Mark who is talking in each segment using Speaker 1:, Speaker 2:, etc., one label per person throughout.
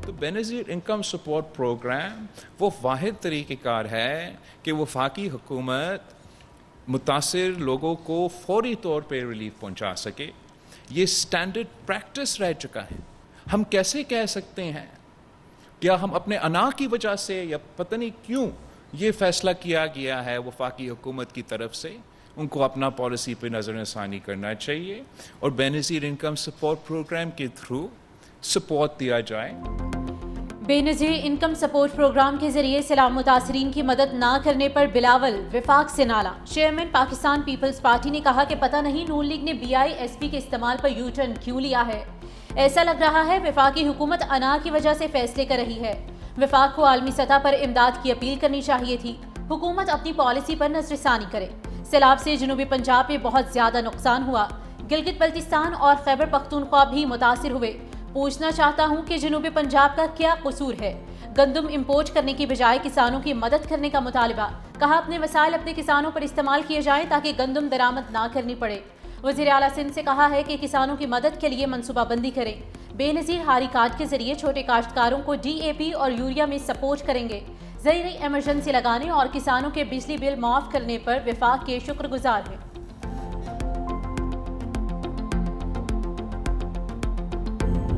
Speaker 1: تو Benazir income support programme وہ واحد طریقہ کار ہے کہ وفاقی حکومت متاثر لوگوں کو فوری طور پہ ریلیف پہنچا سکے. یہ اسٹینڈرڈ پریکٹس رہ چکا ہے. ہم کیسے کہہ سکتے ہیں؟ کیا ہم اپنے انا کی وجہ سے یا پتہ نہیں کیوں یہ فیصلہ کیا گیا ہے وفاقی حکومت کی طرف سے؟ ان کو اپنا پالیسی پہ نظر ثانی کرنا چاہیے اور بینظیر انکم سپورٹ پروگرام کے تھرو سپورٹ دیا جائے.
Speaker 2: بے نظیر انکم سپورٹ پروگرام کے ذریعے سیلاب متاثرین کی مدد نہ کرنے پر بلاول وفاق سے نالا. چیئرمین پاکستان پیپلز پارٹی نے کہا کہ پتہ نہیں نون لیگ نے BISP کے استعمال پر یو ٹرن کیوں لیا ہے. ایسا لگ رہا ہے وفاقی حکومت انا کی وجہ سے فیصلے کر رہی ہے. وفاق کو عالمی سطح پر امداد کی اپیل کرنی چاہیے تھی. حکومت اپنی پالیسی پر نظر ثانی کرے. سیلاب سے جنوبی پنجاب میں بہت زیادہ نقصان ہوا. گلگت بلتستان اور خیبر پختونخوا بھی متاثر ہوئے. پوچھنا چاہتا ہوں کہ جنوبی پنجاب کا کیا قصور ہے؟ گندم امپورٹ کرنے کی بجائے کسانوں کی مدد کرنے کا مطالبہ. کہا اپنے وسائل اپنے کسانوں پر استعمال کیے جائیں تاکہ گندم درآمد نہ کرنی پڑے. وزیر اعلیٰ سندھ سے کہا ہے کہ کسانوں کی مدد کے لیے منصوبہ بندی کریں. بے نظیر ہاری کارڈ کے ذریعے چھوٹے کاشتکاروں کو DAP اور یوریا میں سپورٹ کریں گے. زرعی ایمرجنسی لگانے اور کسانوں کے بجلی بل معاف کرنے پر وفاق کے شکر گزار ہیں.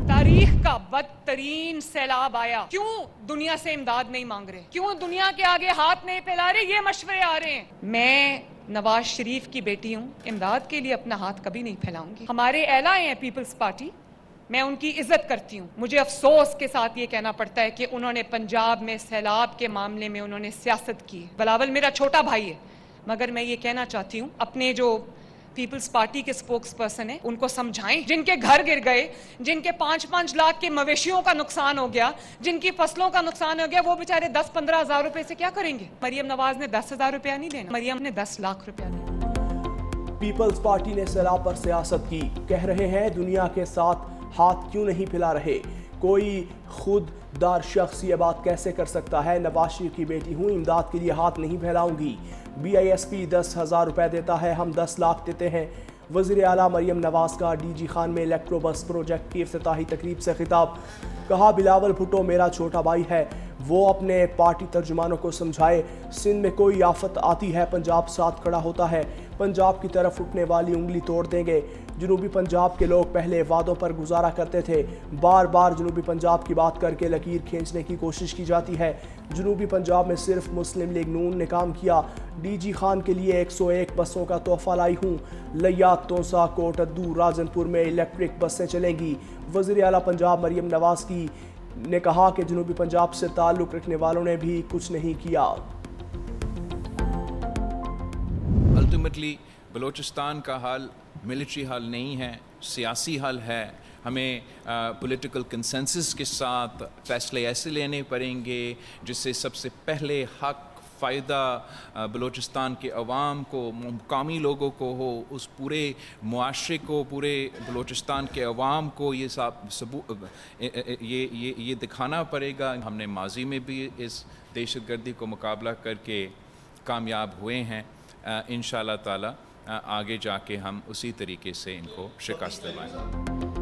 Speaker 3: تاریخ کا بدترین سیلاب آیا. کیوں دنیا سے امداد نہیں مانگ رہے؟ کیوں دنیا کے آگے ہاتھ نہیں پھیلا رہے؟ یہ مشورے آ رہے ہیں. میں نواز شریف کی بیٹی ہوں. امداد کے لیے اپنا ہاتھ کبھی نہیں پھیلاؤں گی. ہمارے اعلیٰ ہیں پیپلز پارٹی، میں ان کی عزت کرتی ہوں. مجھے افسوس کے ساتھ یہ کہنا پڑتا ہے کہ انہوں نے پنجاب میں سیلاب کے معاملے میں انہوں نے سیاست کی. بلاول میرا چھوٹا بھائی ہے، مگر میں یہ کہنا چاہتی ہوں اپنے جو پیپلز پارٹی کے سپوکس پرسن ہیں ان کو سمجھائیں. جن کے گھر گر گئے، جن کے 5-5 لاکھ کے مویشیوں کا نقصان ہو گیا، جن کی فصلوں کا نقصان ہو گیا، وہ بیچارے 10-15 ہزار روپے سے کیا کریں گے؟ مریم نواز نے 10,000 روپیہ نہیں دینا، مریم نے 10 لاکھ روپیہ دینا.
Speaker 4: پیپلز پارٹی نے سیلاب پر سیاست کی. کہہ رہے ہیں دنیا کے ساتھ ہاتھ کیوں نہیں پھیلا رہے؟ کوئی خود دار شخص یہ بات کیسے کر سکتا ہے؟ نواز شریف کی بیٹی ہوں، امداد کے لیے ہاتھ نہیں پھیلاؤں گی. BISP 10,000 روپے دیتا ہے، ہم 10 لاکھ دیتے ہیں. وزیر اعلیٰ مریم نواز کا DG خان میں الیکٹرو بس پروجیکٹ کی افتتاحی تقریب سے خطاب. کہا بلاول بھٹو میرا چھوٹا بھائی ہے، وہ اپنے پارٹی ترجمانوں کو سمجھائے. سندھ میں کوئی آفت آتی ہے پنجاب ساتھ کھڑا ہوتا ہے. پنجاب کی طرف اٹھنے والی انگلی توڑ دیں گے. جنوبی پنجاب کے لوگ پہلے وعدوں پر گزارا کرتے تھے. بار بار جنوبی پنجاب کی بات کر کے لکیر کھینچنے کی کوشش کی جاتی ہے. جنوبی پنجاب میں صرف مسلم لیگ نون نے کام کیا. DG خان کے لیے 101 بسوں کا تحفہ لائی ہوں. لیات، تونسا، کوٹ ادو، راجن پور میں الیکٹرک بسیں چلیں گی. وزیر اعلیٰ پنجاب مریم نواز کی نے کہا کہ جنوبی پنجاب سے تعلق رکھنے والوں نے بھی کچھ نہیں کیا.
Speaker 1: الٹیمیٹلی بلوچستان کا حل ملٹری حل نہیں ہے، سیاسی حل ہے. ہمیں پولیٹیکل کنسنسس کے ساتھ فیصلے ایسے لینے پڑیں گے جس سے سب سے پہلے حق فائدہ بلوچستان کے عوام کو، مقامی لوگوں کو ہو، اس پورے معاشرے کو، پورے بلوچستان کے عوام کو یہ دکھانا پڑے گا. ہم نے ماضی میں بھی اس دہشت گردی کو مقابلہ کر کے کامیاب ہوئے ہیں. انشاءاللہ تعالی آگے جا کے ہم اسی طریقے سے ان کو شکست دلائیں.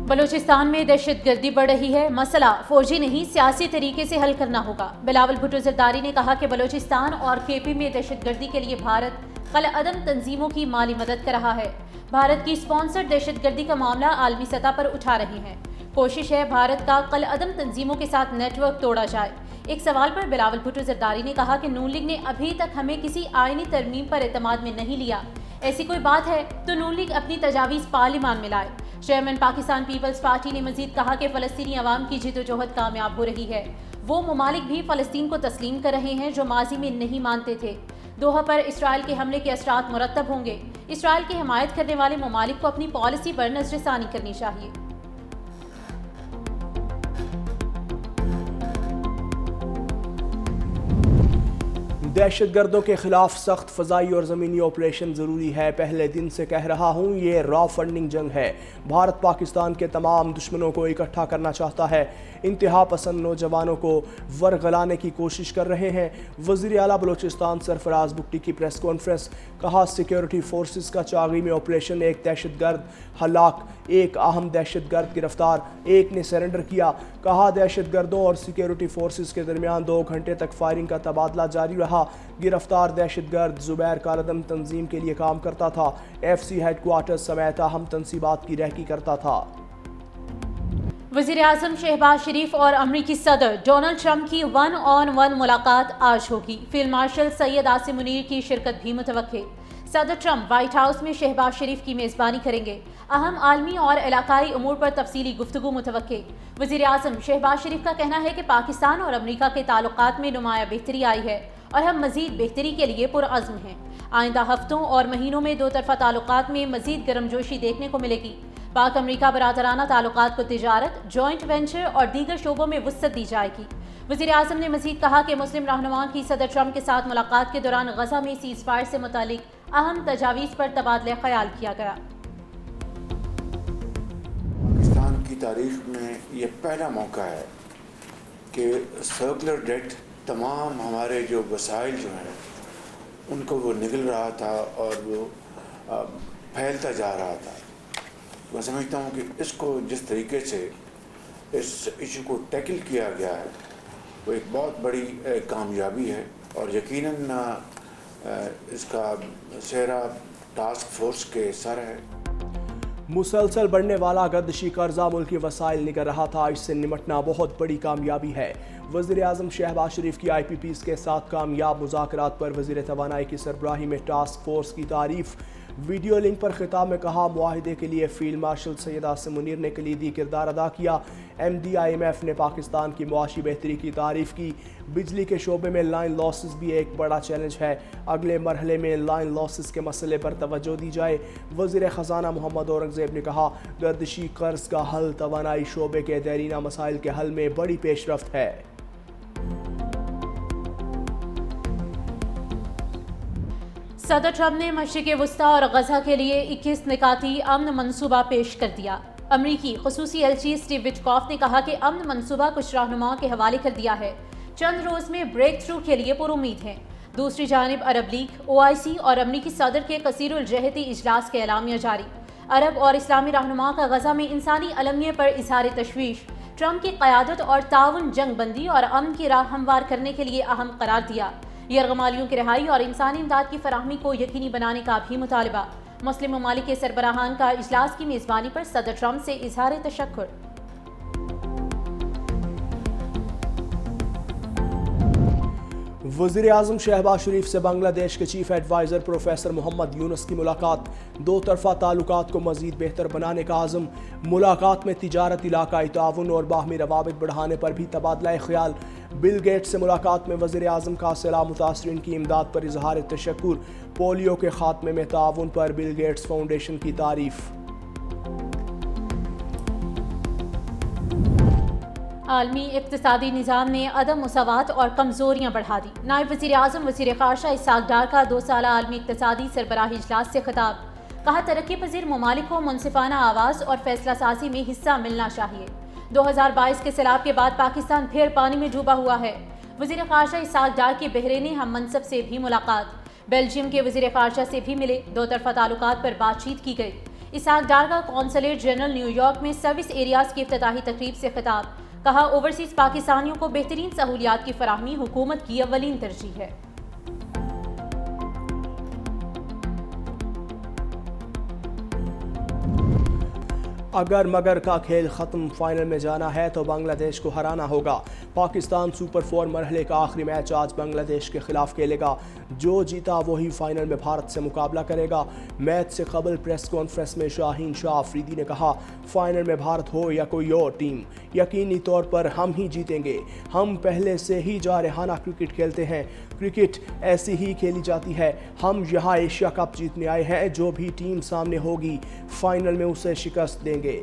Speaker 2: بلوچستان میں دہشت گردی بڑھ رہی ہے، مسئلہ فوجی نہیں سیاسی طریقے سے حل کرنا ہوگا. بلاول بھٹو زرداری نے کہا کہ بلوچستان اور KP میں دہشت گردی کے لیے بھارت قلع عدم تنظیموں کی مالی مدد کر رہا ہے. بھارت کی سپانسر دہشت گردی کا معاملہ عالمی سطح پر اٹھا رہے ہیں. کوشش ہے بھارت کا قلع عدم تنظیموں کے ساتھ نیٹ ورک توڑا جائے. ایک سوال پر بلاول بھٹو زرداری نے کہا کہ نون لیگ نے ابھی تک ہمیں کسی آئینی ترمیم پر اعتماد میں نہیں لیا. ایسی کوئی بات ہے تو نون لیگ اپنی تجاویز پارلیمان میں لائے. چیئرمین پاکستان پیپلز پارٹی نے مزید کہا کہ فلسطینی عوام کی جدوجہد کامیاب ہو رہی ہے. وہ ممالک بھی فلسطین کو تسلیم کر رہے ہیں جو ماضی میں نہیں مانتے تھے. دوحہ پر اسرائیل کے حملے کے اثرات مرتب ہوں گے. اسرائیل کی حمایت کرنے والے ممالک کو اپنی پالیسی پر نظر ثانی کرنی چاہیے.
Speaker 4: دہشت گردوں کے خلاف سخت فضائی اور زمینی آپریشن ضروری ہے. پہلے دن سے کہہ رہا ہوں یہ را فنڈنگ جنگ ہے. بھارت پاکستان کے تمام دشمنوں کو اکٹھا کرنا چاہتا ہے. انتہا پسند نوجوانوں کو ورغلانے کی کوشش کر رہے ہیں. وزیر اعلیٰ بلوچستان سرفراز بگٹی کی پریس کانفرنس. کہا سیکیورٹی فورسز کا چاغی میں آپریشن, ایک دہشت گرد ہلاک, ایک اہم دہشت گرد گرفتار, ایک نے سرنڈر کیا. کہا دہشت گردوں اور سیکیورٹی فورسز کے درمیان 2 گھنٹے تک فائرنگ کا تبادلہ جاری رہا. گرفتار دہشت گرد زبیر کالعدم تنظیم کے لیے کام کرتا تھا. ایف سی ہیڈ کوارٹر سمیت اہم تنصیبات کی رہنمائی کرتا تھا.
Speaker 2: وزیر اعظم شہباز شریف اور امریکی صدر ڈونلڈ ٹرمپ کی 1-on-1 ملاقات آج ہوگی. فیلڈ مارشل سید عاصم منیر کی شرکت بھی متوقع. صدر ٹرمپ وائٹ ہاؤس میں شہباز شریف کی میزبانی کریں گے. اہم عالمی اور علاقائی امور پر تفصیلی گفتگو متوقع. وزیر اعظم شہباز شریف کا کہنا ہے کہ پاکستان اور امریکہ کے تعلقات میں نمایاں بہتری آئی ہے اور ہم مزید بہتری کے لیے پرعزم ہیں. آئندہ ہفتوں اور مہینوں میں 2 طرفہ تعلقات میں مزید گرمجوشی دیکھنے کو ملے گی. پاک امریکہ برادرانہ تعلقات کو تجارت, جوائنٹ وینچر اور دیگر شعبوں میں وسعت دی جائے گی. وزیر اعظم نے مزید کہا کہ مسلم رہنماؤں کی صدر ٹرمپ کے ساتھ ملاقات کے دوران غزہ میں سیز فائر سے متعلق اہم تجاویز پر تبادلہ خیال کیا گیا.
Speaker 5: پاکستان کی تاریخ میں یہ پہلا موقع ہے کہ سرکولر ڈیٹ تمام ہمارے جو وسائل جو ہیں ان کو وہ نگل رہا تھا اور وہ پھیلتا جا رہا تھا. میں سمجھتا ہوں کہ اس کو جس طریقے سے اس ایشو کو ٹیکل کیا گیا ہے وہ ایک بہت بڑی کامیابی ہے اور یقیناً اس کا سہرا ٹاسک فورس کے سر ہے.
Speaker 4: مسلسل بڑھنے والا گردشی قرضہ ملکی وسائل نگر رہا تھا. اس سے نمٹنا بہت بڑی کامیابی ہے. وزیر اعظم شہباز شریف کی آئی پی پیز کے ساتھ کامیاب مذاکرات پر وزیر توانائی کی سربراہی میں ٹاسک فورس کی تعریف. ویڈیو لنک پر خطاب میں کہا معاہدے کے لیے فیلڈ مارشل سید عاصم منیر نے کلیدی کردار ادا کیا. M D I M F نے پاکستان کی معاشی بہتری کی تعریف کی. بجلی کے شعبے میں لائن لاسز بھی ایک بڑا چیلنج ہے. اگلے مرحلے میں لائن لاسز کے مسئلے پر توجہ دی جائے. وزیر خزانہ محمد اورنگزیب نے کہا گردشی قرض کا حل توانائی شعبے کے دیرینہ مسائل کے حل میں بڑی پیش رفت ہے.
Speaker 2: صدر ٹرمپ نے مشرق وسطیٰ اور غزہ کے لیے 21 نکاتی امن منصوبہ پیش کر دیا. امریکی خصوصی ایلچی اسٹیو وٹکاف نے کہا کہ امن منصوبہ کچھ رہنماؤں کے حوالے کر دیا ہے. چند روز میں بریک تھرو کے لیے پر امید ہیں. دوسری جانب عرب لیگ, OIC اور امریکی صدر کے کثیر الجہتی اجلاس کے اعلامیہ جاری. عرب اور اسلامی رہنماؤں کا غزہ میں انسانی المیہ پر اظہار تشویش. ٹرمپ کی قیادت اور تعاون جنگ بندی اور امن کی راہ ہموار کرنے کے لیے اہم قرار دیا. یرغمالیوں کی رہائی اور انسانی امداد کی فراہمی کو یقینی بنانے کا بھی مطالبہ. مسلم ممالک کے سربراہان کا اجلاس کی میزبانی پر صدر ٹرمپ سے اظہار تشکر.
Speaker 4: وزیر اعظم شہباز شریف سے بنگلہ دیش کے چیف ایڈوائزر پروفیسر محمد یونس کی ملاقات. 2 طرفہ تعلقات کو مزید بہتر بنانے کا عزم. ملاقات میں تجارت, علاقائی تعاون اور باہمی روابط بڑھانے پر بھی تبادلہ خیال. بل گیٹس سے ملاقات میں وزیر اعظم کا سیلاب متاثرین کی امداد پر اظہار تشکر. پولیو کے خاتمے میں تعاون پر بل گیٹس فاؤنڈیشن کی تعریف.
Speaker 2: عالمی اقتصادی نظام نے عدم مساوات اور کمزوریاں بڑھا دی. نائب وزیر اعظم وزیر خارجہ اسحاق ڈار کا 2 سالہ عالمی اقتصادی سربراہی اجلاس سے خطاب. کہا ترقی پذیر ممالک کو منصفانہ آواز اور فیصلہ سازی میں حصہ ملنا چاہیے. 2022 کے سیلاب کے بعد پاکستان پھر پانی میں ڈوبا ہوا ہے. وزیر خارجہ اسحاق ڈار کی بحرین ہم منصب سے بھی ملاقات. بیلجیم کے وزیر خارجہ سے بھی ملے. 2 طرفہ تعلقات پر بات چیت کی گئی. اسحاق ڈار کا قونصلیٹ جنرل نیو یارک میں سروس ایریاز کی افتتاحی تقریب سے خطاب. کہا اوورسیز پاکستانیوں کو بہترین سہولیات کی فراہمی حکومت کی اولین ترجیح ہے.
Speaker 4: اگر مگر کا کھیل ختم, فائنل میں جانا ہے تو بنگلہ دیش کو ہرانا ہوگا. پاکستان سپر 4 مرحلے کا آخری میچ آج بنگلہ دیش کے خلاف کھیلے گا. جو جیتا وہی فائنل میں بھارت سے مقابلہ کرے گا. میچ سے قبل پریس کانفرنس میں شاہین شاہ آفریدی نے کہا فائنل میں بھارت ہو یا کوئی اور ٹیم, یقینی طور پر ہم ہی جیتیں گے. ہم پہلے سے ہی جارحانہ کرکٹ کھیلتے ہیں. کرکٹ ایسی ہی کھیلی جاتی ہے. ہم یہاں ایشیا کپ جیتنے آئے ہیں. جو بھی ٹیم سامنے ہوگی فائنل میں اسے شکست دیں گے.